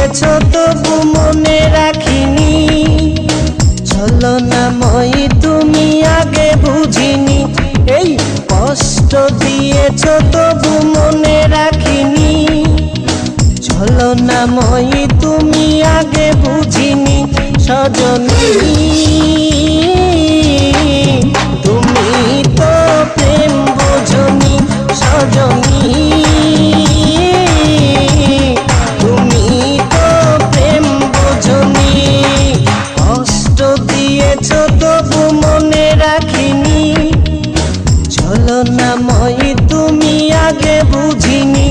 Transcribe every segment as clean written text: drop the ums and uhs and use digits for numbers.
দিয়েছ তবু মনে রাখিনি, ছলনাময়ী তুমি আগে বুঝিনি। এই কষ্ট দিয়েছ তবু মনে রাখিনি, ছলনাময়ী তুমি আগে বুঝিনি। সজনী তুমি তো প্রেম বোঝনি, সজনী তুমি তো প্রেম বোঝনি। কষ্ট দিয়েছ তবু মনে রাখিনি, ছলনাময়ী তুমি আগে বুঝিনি।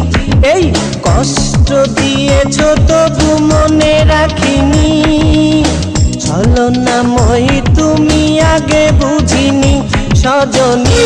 এই কষ্ট দিয়েছ তবু মনে রাখিনি, ছলনাময়ী তুমি আগে বুঝিনি। সজনী